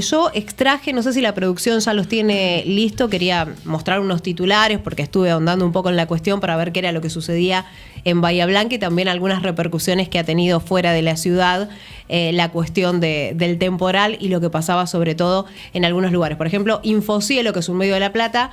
Yo extraje, no sé si la producción ya los tiene listo, quería mostrar unos titulares porque estuve ahondando un poco en la cuestión para ver qué era lo que sucedía en Bahía Blanca y también algunas repercusiones que ha tenido fuera de la ciudad la cuestión del temporal y lo que pasaba sobre todo en algunos lugares. Por ejemplo, Infocielo, que es un medio de La Plata,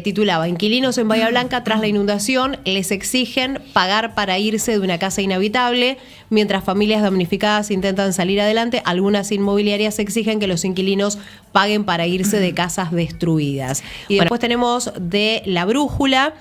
titulaba: inquilinos en Bahía Blanca tras la inundación les exigen pagar para irse de una casa inhabitable, mientras familias damnificadas intentan salir adelante. Algunas inmobiliarias exigen que los inquilinos paguen para irse de casas destruidas. Y después tenemos de La Brújula,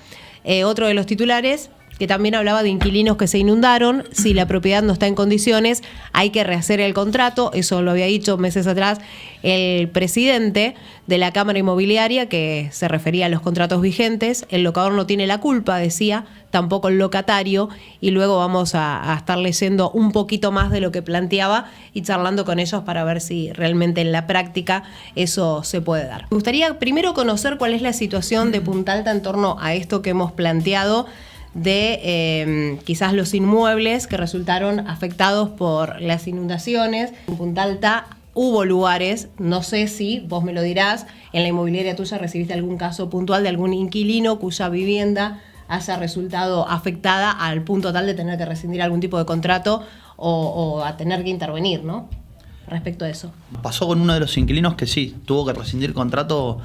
otro de los titulares, que también hablaba de inquilinos que se inundaron. Si la propiedad no está en condiciones, hay que rehacer el contrato. Eso lo había dicho meses atrás el presidente de la Cámara Inmobiliaria, que se refería a los contratos vigentes. El locador no tiene la culpa, decía, tampoco el locatario. Y luego vamos a estar leyendo un poquito más de lo que planteaba y charlando con ellos para ver si realmente en la práctica eso se puede dar. Me gustaría primero conocer cuál es la situación de Punta Alta en torno a esto que hemos planteado, de quizás los inmuebles que resultaron afectados por las inundaciones. En Punta Alta hubo lugares, no sé si vos me lo dirás, en la inmobiliaria tuya recibiste algún caso puntual de algún inquilino cuya vivienda haya resultado afectada al punto tal de tener que rescindir algún tipo de contrato o a tener que intervenir, ¿no? Respecto a eso. Pasó con uno de los inquilinos que sí, tuvo que rescindir contrato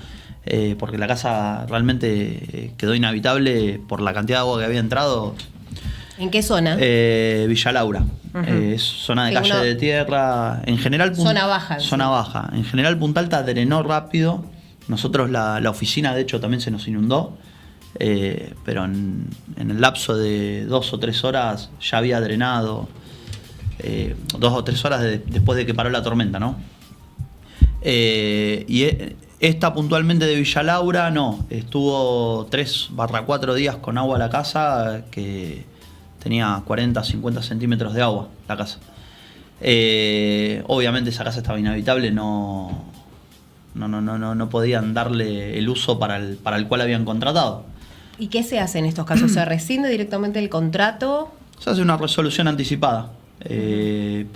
porque la casa realmente quedó inhabitable por la cantidad de agua que había entrado. ¿En qué zona? Villa Laura. Es zona de calle de tierra. En general, zona baja. Zona baja. En general, Punta Alta drenó rápido. Nosotros, la oficina, de hecho, también se nos inundó. Pero en el lapso de 2 o 3 horas ya había drenado. 2 o 3 horas después de que paró la tormenta, ¿no? Esta puntualmente de Villa Laura, no. Estuvo 3/4 días con agua la casa, que tenía 40, 50 centímetros de agua la casa. Obviamente esa casa estaba inhabitable, no podían darle el uso para el cual habían contratado. ¿Y qué se hace en estos casos? ¿Se rescinde directamente el contrato? Se hace una resolución anticipada,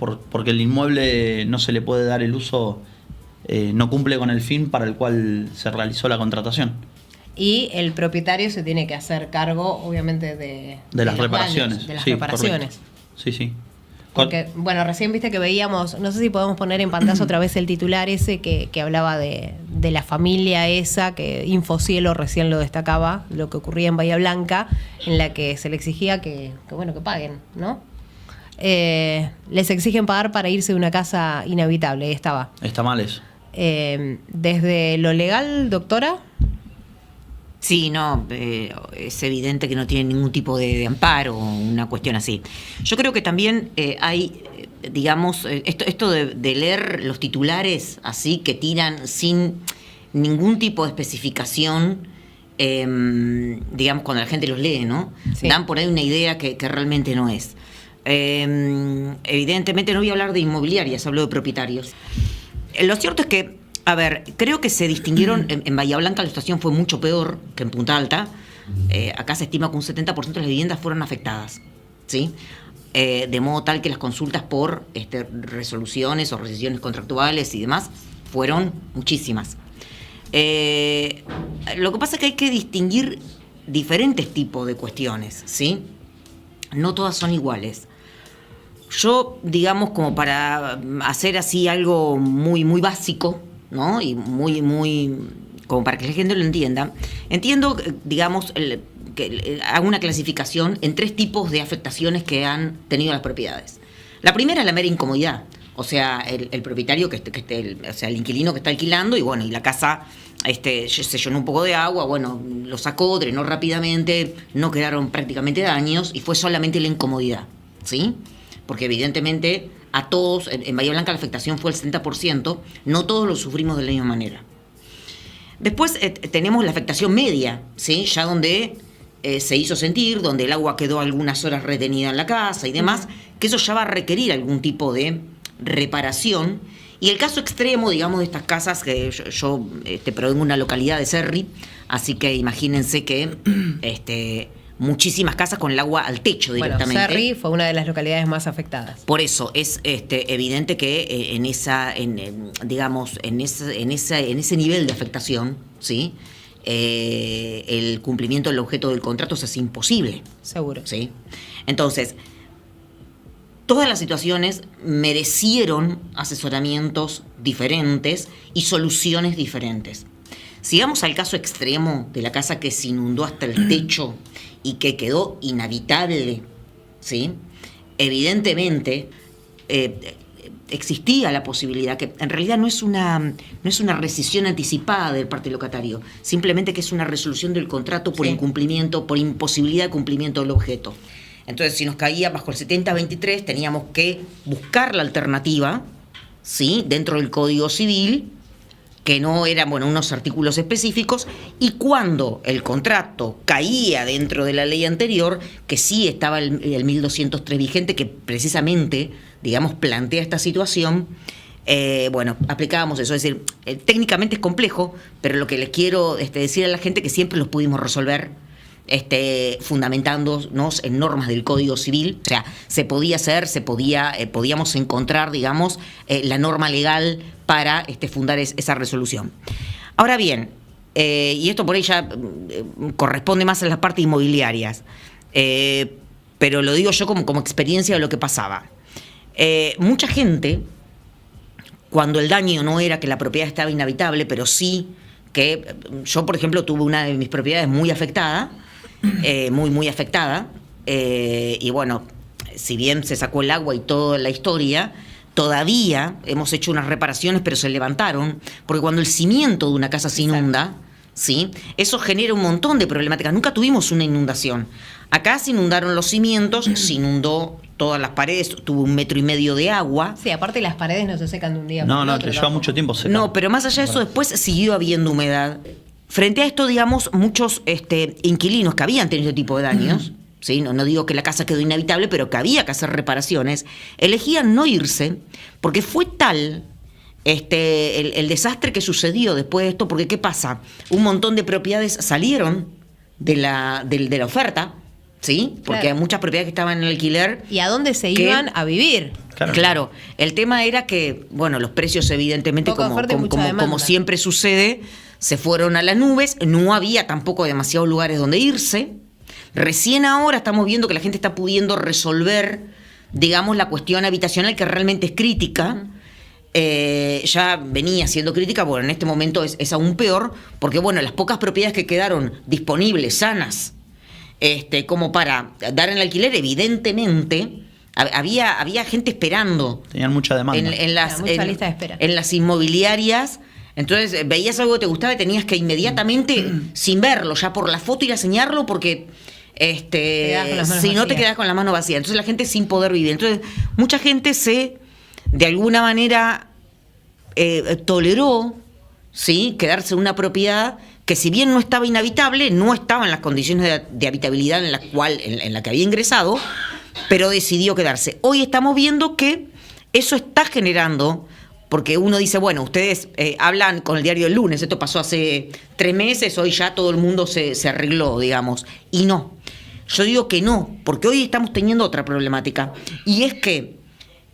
porque el inmueble no se le puede dar el uso, no cumple con el fin para el cual se realizó la contratación. Y el propietario se tiene que hacer cargo, obviamente, de las reparaciones. Daños, de las sí, reparaciones. Correcto. Sí, sí. Porque, bueno, recién viste que veíamos, no sé si podemos poner en pantalla otra vez el titular ese que hablaba de la familia esa, que Infocielo recién lo destacaba, lo que ocurría en Bahía Blanca, en la que se le exigía que paguen, ¿no? Les exigen pagar para irse de una casa inhabitable, ahí estaba. Está mal eso. Desde lo legal, doctora. Sí, no, es evidente que no tiene ningún tipo de amparo, una cuestión así. Yo creo que también hay, digamos, esto de leer los titulares así que tiran sin ningún tipo de especificación, digamos, cuando la gente los lee, ¿no? Sí. Dan por ahí una idea que realmente no es. Evidentemente no voy a hablar de inmobiliarias, hablo de propietarios. Lo cierto es que, a ver, creo que se distinguieron, en Bahía Blanca la situación fue mucho peor que en Punta Alta. Acá se estima que un 70% de las viviendas fueron afectadas, ¿sí? De modo tal que las consultas por resoluciones o rescisiones contractuales y demás fueron muchísimas. Lo que pasa es que hay que distinguir diferentes tipos de cuestiones, ¿sí? No todas son iguales. Yo, digamos, como para hacer así algo muy, muy básico, ¿no? Y muy, como para que la gente lo entienda, entiendo, digamos, que hago una clasificación en 3 tipos de afectaciones que han tenido las propiedades. La primera es la mera incomodidad, o sea, el propietario o sea, el inquilino que está alquilando y bueno, y la casa se llenó un poco de agua, bueno, lo sacó, drenó rápidamente, no quedaron prácticamente daños y fue solamente la incomodidad, ¿sí? Porque evidentemente a todos, en Bahía Blanca la afectación fue el 60%, no todos lo sufrimos de la misma manera. Después tenemos la afectación media, ¿sí? Ya donde se hizo sentir, donde el agua quedó algunas horas retenida en la casa y demás, que eso ya va a requerir algún tipo de reparación. Y el caso extremo, digamos, de estas casas, que yo provengo de una localidad de Cerri, así que imagínense que muchísimas casas con el agua al techo directamente. Bueno, Cerri fue una de las localidades más afectadas. Por eso es evidente que en ese nivel de afectación, ¿sí? El cumplimiento del objeto del contrato es imposible. Seguro. ¿Sí? Entonces, todas las situaciones merecieron asesoramientos diferentes y soluciones diferentes. Si vamos al caso extremo de la casa que se inundó hasta el techo y que quedó inhabitable, ¿sí? Evidentemente existía la posibilidad, que en realidad no es una rescisión anticipada del parte locatario, simplemente que es una resolución del contrato por incumplimiento, por imposibilidad de cumplimiento del objeto. Entonces, si nos caía bajo el 70-23, teníamos que buscar la alternativa, ¿sí? Dentro del Código Civil, que no eran unos artículos específicos, y cuando el contrato caía dentro de la ley anterior, que sí estaba el 1203 vigente, que precisamente, digamos, plantea esta situación, aplicábamos eso. Es decir, técnicamente es complejo, pero lo que les quiero decir a la gente es que siempre los pudimos resolver fundamentándonos en normas del Código Civil. O sea, se podía hacer, podíamos encontrar, digamos, la norma legal para fundar esa resolución. Ahora bien, y esto por ahí ya corresponde más a las partes inmobiliarias, pero lo digo yo como experiencia de lo que pasaba. Mucha gente, cuando el daño no era que la propiedad estaba inhabitable, pero sí que yo, por ejemplo, tuve una de mis propiedades muy afectada, muy afectada, y bueno, si bien se sacó el agua y toda la historia, todavía hemos hecho unas reparaciones, pero se levantaron, porque cuando el cimiento de una casa se inunda, ¿sí? Eso genera un montón de problemáticas. Nunca tuvimos una inundación. Acá se inundaron los cimientos, se inundó todas las paredes, tuvo 1,5 metros de agua. Sí, aparte las paredes no se secan de un día No, para no, otro, te lleva tampoco. mucho tiempo secar. No, pero más allá de eso, después siguió habiendo humedad. Frente a esto, digamos, muchos inquilinos que habían tenido este tipo de daños, ¿sí? No digo que la casa quedó inhabitable, pero que había que hacer reparaciones, elegían no irse porque fue tal el desastre que sucedió después de esto, porque ¿qué pasa? Un montón de propiedades salieron de la oferta, ¿sí? Porque Claro. hay muchas propiedades que estaban en alquiler. ¿Y a dónde se ¿Qué? iban a vivir? Claro, el tema era que, los precios evidentemente, Poca oferta y mucha demanda. como siempre sucede, se fueron a las nubes, no había tampoco demasiados lugares donde irse. Recién ahora estamos viendo que la gente está pudiendo resolver, digamos, la cuestión habitacional, que realmente es crítica. Ya venía siendo crítica, bueno, en este momento es aún peor, porque las pocas propiedades que quedaron disponibles, sanas, como para dar en el alquiler, evidentemente había gente esperando. Tenían mucha demanda. Mucha lista de espera. En las inmobiliarias. Entonces veías algo que te gustaba y tenías que inmediatamente, sin verlo, ya por la foto ir a señarlo, porque si no te quedás con la mano vacía. Entonces la gente sin poder vivir. Entonces mucha gente de alguna manera toleró, ¿sí?, quedarse en una propiedad que, si bien no estaba inhabitable, no estaba en las condiciones de habitabilidad en la que había ingresado, pero decidió quedarse. Hoy estamos viendo que eso está generando, porque uno dice, ustedes hablan con el diario El Lunes, esto pasó hace 3 meses, hoy ya todo el mundo se arregló, digamos, y no. Yo digo que no, porque hoy estamos teniendo otra problemática, y es que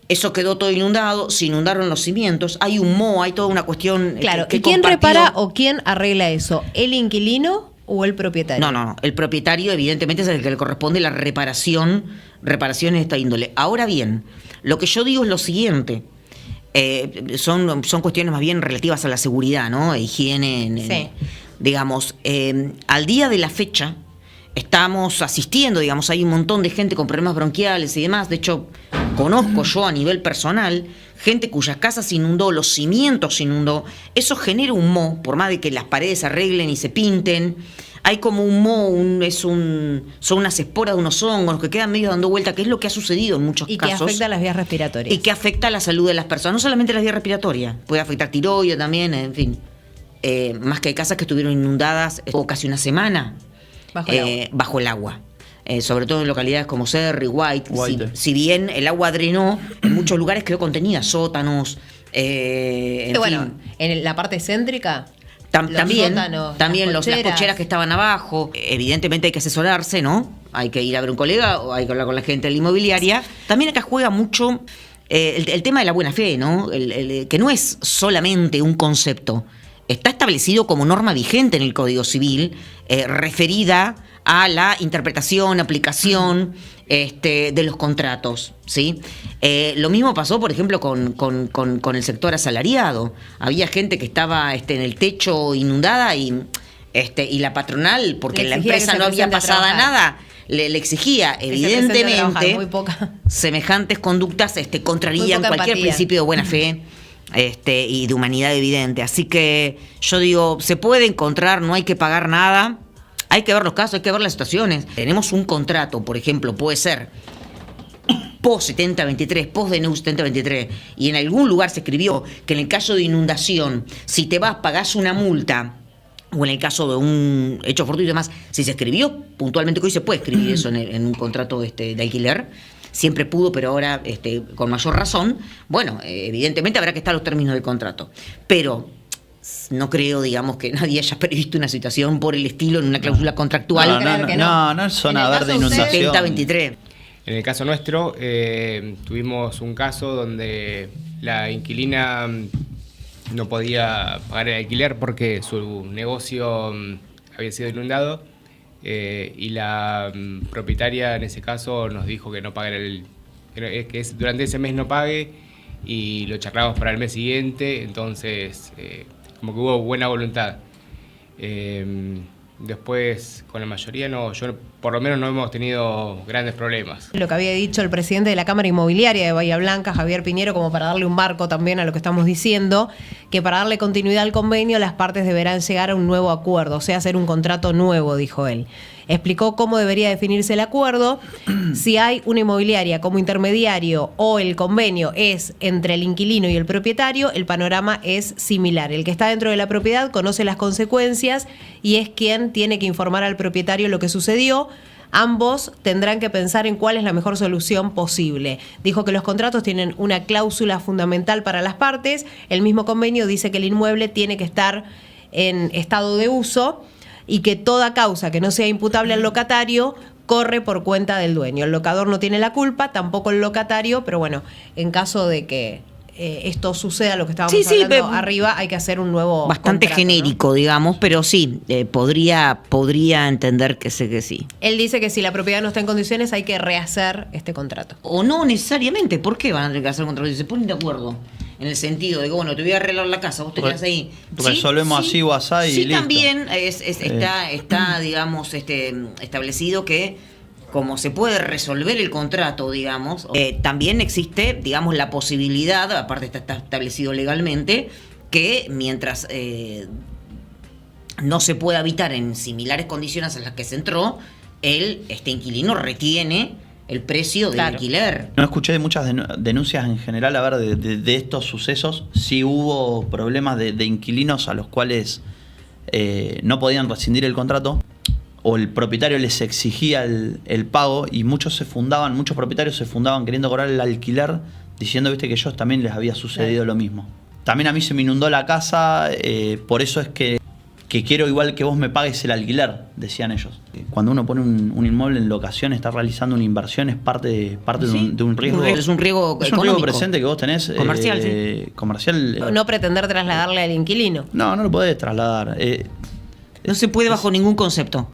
eso quedó todo inundado, se inundaron los cimientos, hay un moho, hay toda una cuestión. Claro, que ¿y quién compartió. repara o quién arregla eso? ¿El inquilino o el propietario? No. El propietario, evidentemente, es el que le corresponde la reparaciones de esta índole. Ahora bien, lo que yo digo es lo siguiente. Son cuestiones más bien relativas a la seguridad, ¿no? Higiene, Sí. digamos. Al día de la fecha estamos asistiendo, digamos, hay un montón de gente con problemas bronquiales y demás. De hecho, conozco yo a nivel personal gente cuyas casas se inundó, los cimientos se inundó. Eso genera un moho, por más de que las paredes se arreglen y se pinten. Hay como un moho, son unas esporas de unos hongos que quedan medio dando vuelta, que es lo que ha sucedido en muchos Y que casos. afecta a las vías respiratorias. Y que afecta a la salud de las personas, no solamente las vías respiratorias, puede afectar tiroides también, en fin. Más que hay casas que estuvieron inundadas casi una semana bajo el agua. Sobre todo en localidades como Cerri, White. Si bien el agua drenó, en muchos lugares quedó contenida, sótanos. En la parte céntrica. También sótanos, las las cocheras que estaban abajo. Evidentemente hay que asesorarse, ¿no? hay que ir a ver un colega o hay que hablar con la gente de la inmobiliaria. También acá juega mucho el tema de la buena fe, ¿no? Que no es solamente un concepto. Está establecido como norma vigente en el Código Civil, referida a la interpretación, aplicación de los contratos, ¿sí? Lo mismo pasó, por ejemplo, con el sector asalariado. Había gente que estaba en el techo inundada y la patronal, porque en la empresa no había pasado nada, le exigía. Evidentemente, semejantes conductas contrarían cualquier principio de buena fe y de humanidad evidente. Así que yo digo, se puede encontrar, no hay que pagar nada. Hay que ver los casos, hay que ver las situaciones. Tenemos un contrato, por ejemplo, puede ser post 7023, post DNU 7023, y en algún lugar se escribió que en el caso de inundación, si te vas, pagás una multa, o en el caso de un hecho fortuito y demás, si se escribió puntualmente, que hoy se puede escribir eso en un contrato de alquiler, siempre pudo, pero ahora con mayor razón, bueno, evidentemente habrá que estar los términos del contrato. Pero no creo, digamos, que nadie haya previsto una situación por el estilo en una cláusula contractual. No es zona verde inundación. 70-23. En el caso nuestro, tuvimos un caso donde la inquilina no podía pagar el alquiler porque su negocio había sido inundado y la propietaria en ese caso nos dijo que no pagara que durante ese mes no pague, y lo charlamos para el mes siguiente, entonces como que hubo buena voluntad. Después, con la mayoría, no, yo por lo menos no hemos tenido grandes problemas. Lo que había dicho el presidente de la Cámara Inmobiliaria de Bahía Blanca, Javier Piñero, como para darle un marco también a lo que estamos diciendo, que para darle continuidad al convenio las partes deberán llegar a un nuevo acuerdo, o sea, hacer un contrato nuevo, dijo él. Explicó cómo debería definirse el acuerdo, si hay una inmobiliaria como intermediario o el convenio es entre el inquilino y el propietario, el panorama es similar. El que está dentro de la propiedad conoce las consecuencias y es quien tiene que informar al propietario lo que sucedió. Ambos tendrán que pensar en cuál es la mejor solución posible. Dijo que los contratos tienen una cláusula fundamental para las partes. El mismo convenio dice que el inmueble tiene que estar en estado de uso y que toda causa que no sea imputable al locatario corre por cuenta del dueño. El locador no tiene la culpa, tampoco el locatario, pero bueno, en caso de que esto suceda, lo que estábamos hablando arriba, hay que hacer un nuevo bastante contrato, genérico, ¿no? Digamos, pero sí, podría entender que sí. Él dice que si la propiedad no está en condiciones hay que rehacer este contrato. O no necesariamente, ¿por qué van a tener que hacer un contrato? Si se ponen de acuerdo, en el sentido de que, bueno, te voy a arreglar la casa, vos te quedás ahí. Resolvemos así o así y listo. También está digamos, establecido que como se puede resolver el contrato, digamos, también existe, digamos, la posibilidad, aparte está establecido legalmente, que mientras no se pueda habitar en similares condiciones a las que se entró, este inquilino retiene el precio del alquiler. No escuché de muchas denuncias en general, a ver, de estos sucesos. Sí hubo problemas de inquilinos a los cuales no podían rescindir el contrato, o el propietario les exigía el pago, y muchos propietarios se fundaban queriendo cobrar el alquiler, diciendo, viste, que ellos también les había sucedido lo mismo. También a mí se me inundó la casa, por eso es que quiero igual que vos me pagues el alquiler, decían ellos. Cuando uno pone un inmueble en locación, está realizando una inversión, es parte de un riesgo. Es un riesgo económico. Es un riesgo presente que vos tenés. Comercial, sí. Comercial. No pretender trasladarle al inquilino. No lo podés trasladar. No se puede bajo ningún concepto.